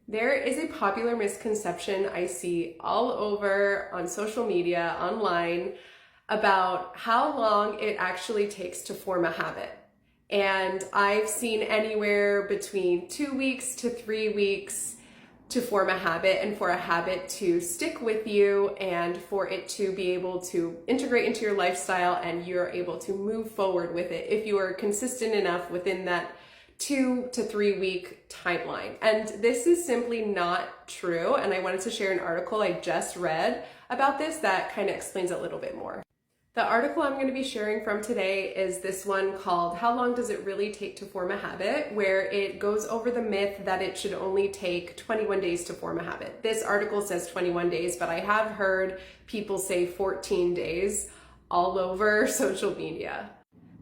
There is a popular misconception I see all over on social media, online, about how long it actually takes to form a habit. And I've seen anywhere between 2 weeks to 3 weeks to form a habit, and for a habit to stick with you and for it to be able to integrate into your lifestyle and you're able to move forward with it if you are consistent enough within that 2 to 3 week timeline. And this is simply not true. And I wanted to share an article I just read about this that kind of explains it a little bit more. The article I'm going to be sharing from today is this one called How Long Does It Really Take to Form a Habit?, where it goes over the myth that it should only take 21 days to form a habit. This article says 21 days, but I have heard people say 14 days all over social media.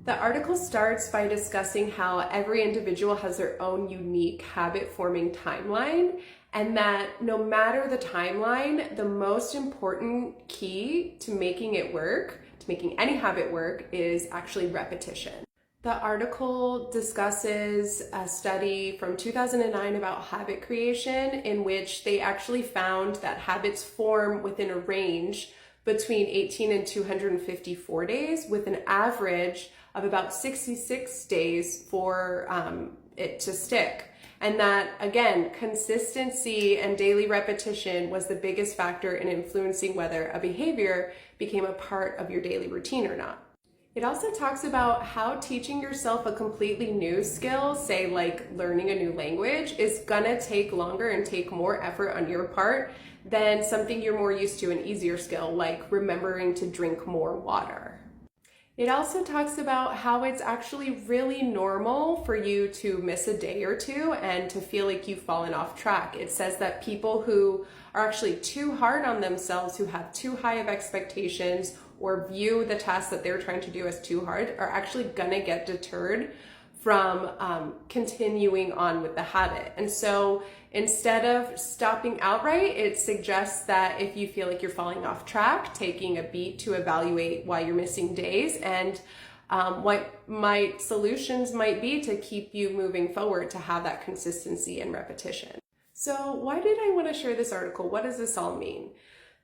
The article starts by discussing how every individual has their own unique habit-forming timeline, and that no matter the timeline, the most important key to making it work, to making any habit work, is actually repetition. The article discusses a study from 2009 about habit creation, in which they actually found that habits form within a range between 18 and 254 days, with an average of about 66 days for it to stick. And that, again, consistency and daily repetition was the biggest factor in influencing whether a behavior became a part of your daily routine or not. It also talks about how teaching yourself a completely new skill, say like learning a new language, is gonna take longer and take more effort on your part than something you're more used to, an easier skill, like remembering to drink more water. It also talks about how it's actually really normal for you to miss a day or two and to feel like you've fallen off track. It says that people who are actually too hard on themselves, who have too high of expectations, or view the task that they're trying to do as too hard, are actually gonna get deterred from continuing on with the habit. And so instead of stopping outright, it suggests that if you feel like you're falling off track, taking a beat to evaluate why you're missing days, and what solutions might be to keep you moving forward to have that consistency and repetition. So why did I want to share this article? What does this all mean?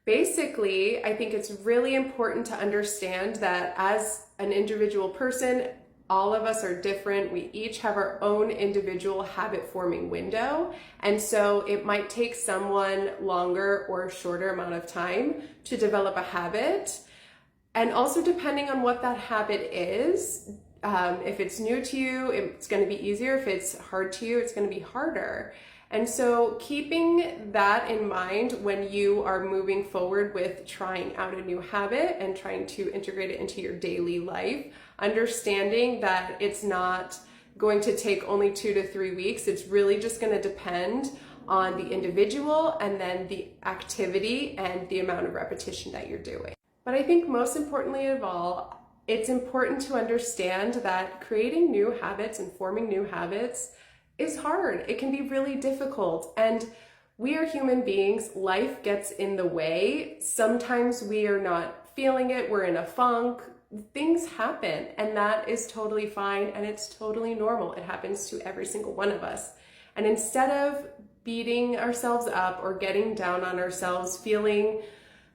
Basically, I think it's really important to understand that as an individual person, all of us are different. We each have our own individual habit-forming window. And so it might take someone longer or shorter amount of time to develop a habit. And also depending on what that habit is, if it's new to you, it's going to be easier. If it's hard to you, it's going to be harder. And so keeping that in mind when you are moving forward with trying out a new habit and trying to integrate it into your daily life, understanding that it's not going to take only 2 to 3 weeks. It's really just going to depend on the individual and then the activity and the amount of repetition that you're doing. But I think most importantly of all, it's important to understand that creating new habits and forming new habits is hard. It can be really difficult. And we are human beings. Life gets in the way. Sometimes we are not feeling it. We're in a funk. Things happen, and that is totally fine, and it's totally normal. It happens to every single one of us. And instead of beating ourselves up or getting down on ourselves, feeling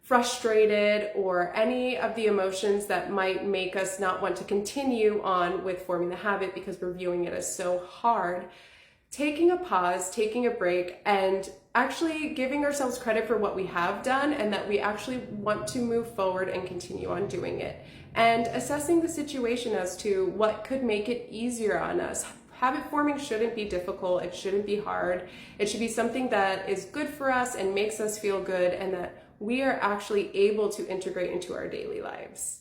frustrated, or any of the emotions that might make us not want to continue on with forming the habit because we're viewing it as so hard, taking a pause, taking a break, and actually giving ourselves credit for what we have done and that we actually want to move forward and continue on doing it. And assessing the situation as to what could make it easier on us. Habit forming shouldn't be difficult. It shouldn't be hard. It should be something that is good for us and makes us feel good, and that we are actually able to integrate into our daily lives.